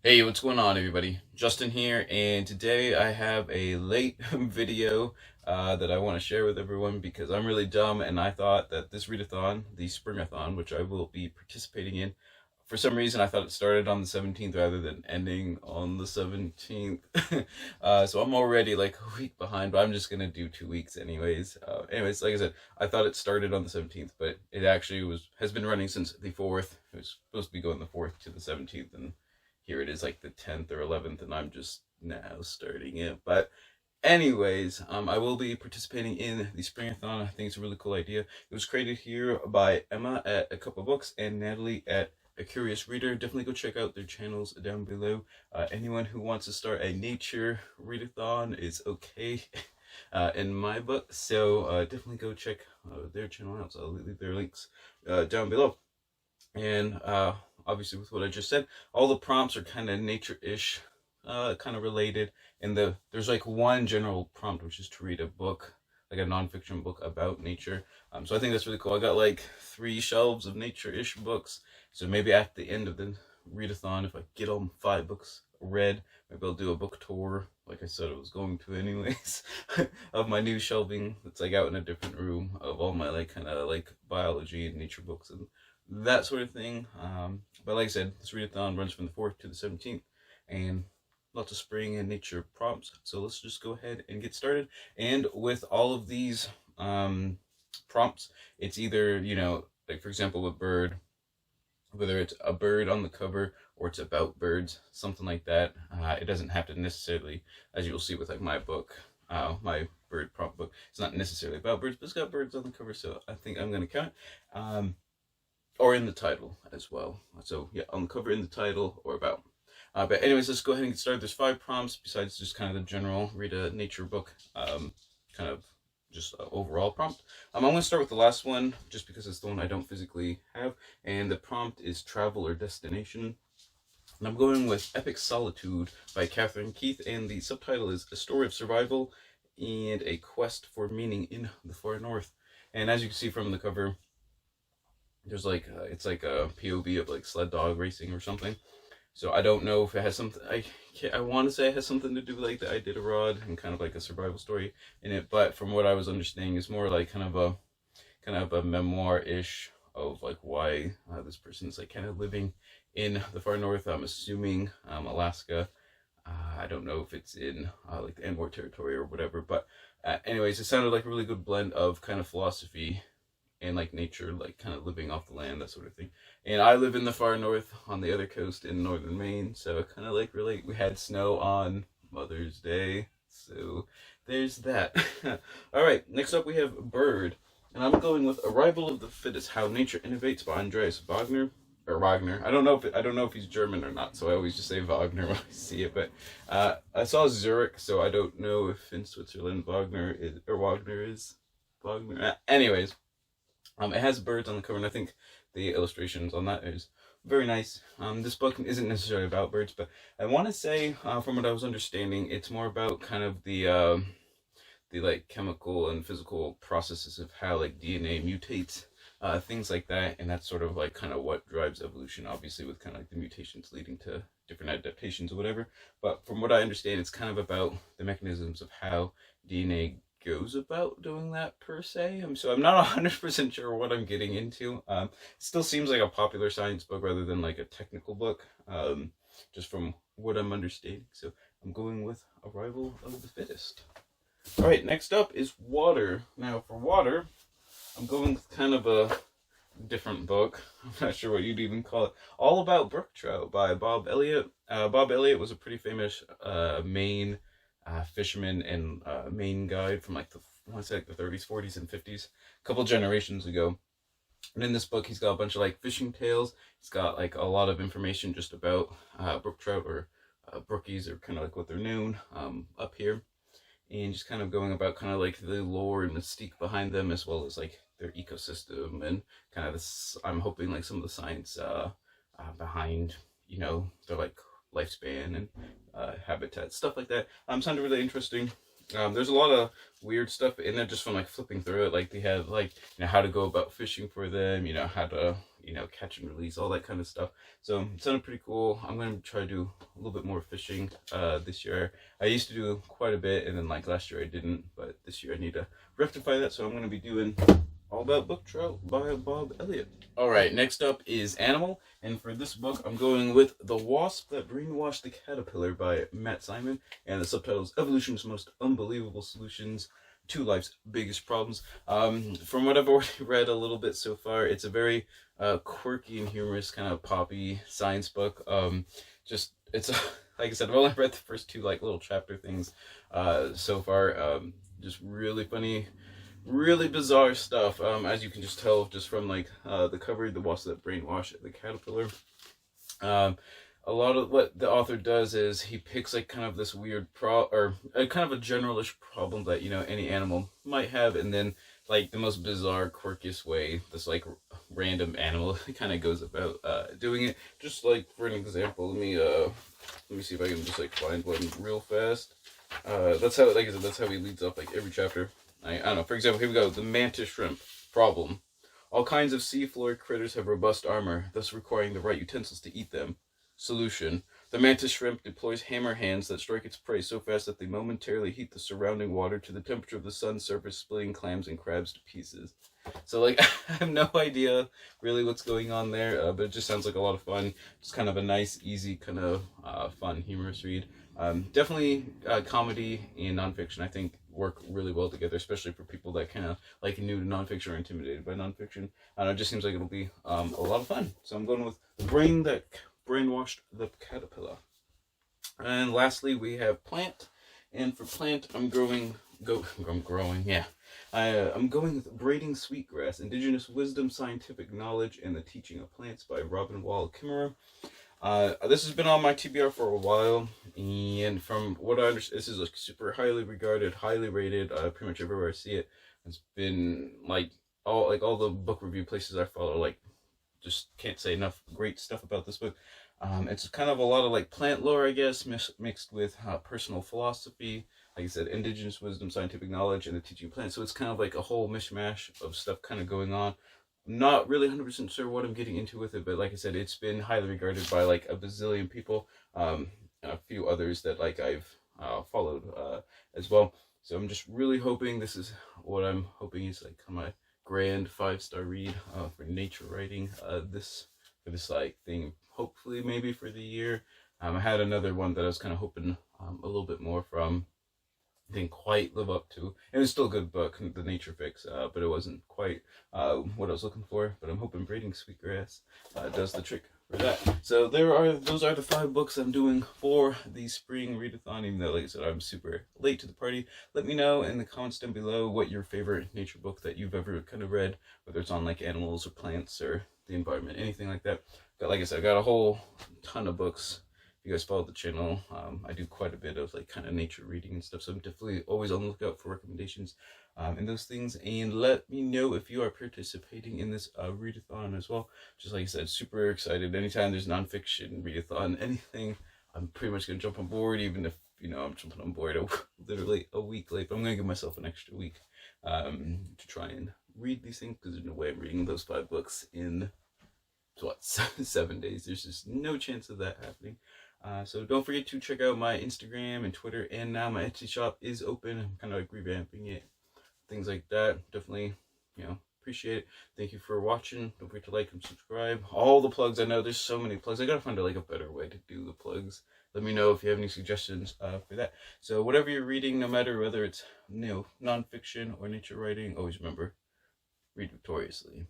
Hey, what's going on, everybody? Justin here, and today I have a late video that I want to share with everyone because I'm really dumb and I thought that this readathon, the Springathon, which I will be participating in, for some reason I thought it started on the 17th rather than ending on the 17th. So I'm already like a week behind, but I'm just gonna do 2 weeks anyways. Anyways, like I said, I thought it started on the 17th, but it actually has been running since the 4th. It was supposed to be going the 4th to the 17th, and here it is like the 10th or 11th, and I'm just now starting it. But anyways, I will be participating in the Springathon. I think it's a really cool idea. It was created here by Emma at A Couple Books and Natalie at A Curious Reader. Definitely go check out their channels down below. Anyone who wants to start a nature readathon is okay in my book. So definitely go check their channel out. So I'll leave their links down below. And obviously, with what I just said, all the prompts are kind of nature-ish, kind of related. And there's like one general prompt, which is to read a book, like a nonfiction book about nature. So I think that's really cool. I got like 3 shelves of nature-ish books. So maybe at the end of the readathon, if I get all 5 books read, maybe I'll do a book tour, like I said I was going to anyways, of my new shelving that's like out in a different room of all my like kind of like biology and nature books and that sort of thing. But like I said, this readathon runs from the 4th to the 17th, and lots of spring and nature prompts. So let's just go ahead and get started. And with all of these prompts, it's either, like for example, with bird, whether it's a bird on the cover or it's about birds, something like that. It doesn't have to necessarily, as you'll see with like my book, my bird prompt book, it's not necessarily about birds, but it's got birds on the cover, so I think I'm going to count it. Or in the title as well. So yeah, on the cover, in the title, or about. But anyways, let's go ahead and get started. There's 5 prompts besides just kind of the general read a nature book, kind of just overall prompt. I'm going to start with the last one just because it's the one I don't physically have, and the prompt is travel or destination. And I'm going with Epic Solitude by Catherine Keith, and the subtitle is A Story of Survival and a Quest for Meaning in the Far North. And as you can see from the cover, there's like it's like a POV of like sled dog racing or something. So I don't know if it has something. I want to say it has something to do with like the Iditarod and kind of like a survival story in it. But from what I was understanding, it's more like kind of a memoir ish of like why this person is like kind of living in the far north. I'm assuming Alaska. I don't know if it's in like the Enmore territory or whatever. But anyways, it sounded like a really good blend of kind of philosophy and like nature, like kind of living off the land, that sort of thing. And I live in the far north on the other coast in northern Maine, so I kind of like relate. We had snow on Mother's Day, so there's that. All right, next up we have Bird, and I'm going with Arrival of the Fittest: How Nature Innovates by Andreas Wagner. Or Wagner. I don't know if he's German or not, so I always just say Wagner when I see it. But I saw Zurich, so I don't know if in Switzerland Wagner is Wagner. Anyways, it has birds on the cover, and I think the illustrations on that is very nice. This book isn't necessarily about birds, but I want to say, from what I was understanding, it's more about kind of the like chemical and physical processes of how like DNA mutates, things like that, and that's sort of like kind of what drives evolution. Obviously, with kind of like the mutations leading to different adaptations or whatever. But from what I understand, it's kind of about the mechanisms of how DNA goes about doing that per se. So I'm not 100% sure what I'm getting into. It still seems like a popular science book rather than like a technical book, just from what I'm understanding. So I'm going with Arrival of the Fittest. All right, next up is Water. Now for Water, I'm going with kind of a different book. I'm not sure what you'd even call it. All About Brook Trout by Bob Elliott. Bob Elliott was a pretty famous Maine fisherman and Maine guide from like I want to say like the 30s, 40s, and 50s, a couple generations ago. And in this book, he's got a bunch of like fishing tales. He's got like a lot of information just about brook trout, or brookies, or kind of like what they're known up here, and just kind of going about kind of like the lore and mystique behind them, as well as like their ecosystem and kind of this. I'm hoping like some of the science behind their like lifespan and habitat, stuff like that. Sounded really interesting. There's a lot of weird stuff in there just from like flipping through it. Like they have like how to go about fishing for them, how to you know, catch and release, all that kind of stuff. So it sounded pretty cool. I'm going to try to do a little bit more fishing this year. I used to do quite a bit, and then like last year I didn't, but this year I need to rectify that. So I'm going to be doing All About Book Trout by Bob Elliott. All right, next up is Animal, and for this book I'm going with The Wasp That Brainwashed the Caterpillar by Matt Simon, and the subtitle is Evolution's Most Unbelievable Solutions to Life's Biggest Problems. From what I've already read a little bit so far, it's a very quirky and humorous kind of poppy science book. Just it's like I said, I've only read the first two like little chapter things so far. Just really funny, really bizarre stuff. As you can just tell just from like the cover, The Wasp That Brainwashed the Caterpillar. A lot of what the author does is he picks like kind of this weird or kind of a generalish problem that, you know, any animal might have, and then like the most bizarre, quirkiest way this like random animal kind of goes about doing it. Just like for an example, let me see if I can just like find one real fast. That's how, like I said, that's how he leads off like every chapter. I don't know. For example, here we go. The mantis shrimp problem. All kinds of seafloor critters have robust armor, thus requiring the right utensils to eat them. Solution. The mantis shrimp deploys hammer hands that strike its prey so fast that they momentarily heat the surrounding water to the temperature of the sun's surface, splitting clams and crabs to pieces. So, like, I have no idea really what's going on there, but it just sounds like a lot of fun. Just kind of a nice, easy, kind of fun, humorous read. Definitely comedy and nonfiction, I think, work really well together, especially for people that kind of like new to nonfiction or intimidated by nonfiction. And it just seems like it'll be a lot of fun. So I'm going with The Brain That Brainwashed the Caterpillar. And lastly, we have Plant. And for Plant, I'm going with Braiding Sweetgrass, Indigenous Wisdom, Scientific Knowledge, and the Teaching of Plants by Robin Wall Kimmerer. This has been on my TBR for a while, and from what I understand, this is a super highly regarded, highly rated, pretty much everywhere I see it. It's been like all the book review places I follow, like, just can't say enough great stuff about this book. It's kind of a lot of like plant lore, I guess, mixed with personal philosophy, like I said, indigenous wisdom, scientific knowledge, and the teaching of plants. So it's kind of like a whole mishmash of stuff kind of going on. I'm not really 100% sure what I'm getting into with it, but like I said, it's been highly regarded by like a bazillion people, and a few others that like I've followed as well. So I'm just really hoping this is what I'm hoping is like my grand 5-star read for nature writing for this like thing, hopefully maybe for the year. I had another one that I was kind of hoping a little bit more from, didn't quite live up to. It was still a good book, The Nature Fix, but it wasn't quite what I was looking for. But I'm hoping Braiding Sweetgrass does the trick for that. So those are the 5 books I'm doing for the spring readathon, even though, like I said, I'm super late to the party. Let me know in the comments down below what your favorite nature book that you've ever kind of read, whether it's on like animals or plants or the environment, anything like that. But like I said, I got a whole ton of books. If you guys follow the channel, I do quite a bit of like kind of nature reading and stuff, so I'm definitely always on the lookout for recommendations and those things. And let me know if you are participating in this readathon as well. Just like I said, super excited. Anytime there's nonfiction readathon, anything, I'm pretty much gonna jump on board, even if, you know, I'm jumping on board literally a week late. But I'm gonna give myself an extra week to try and read these things, because there's no way I'm reading those 5 books in what, 7 days. There's just no chance of that happening. So don't forget to check out my Instagram and Twitter, and now my Etsy shop is open. I'm kind of like revamping it, things like that. Definitely, you know, appreciate it. Thank you for watching. Don't forget to like and subscribe. All the plugs, I know there's so many plugs. I gotta find like a better way to do the plugs. Let me know if you have any suggestions for that. So whatever you're reading, no matter whether it's, you know, nonfiction or nature writing, always remember, read victoriously.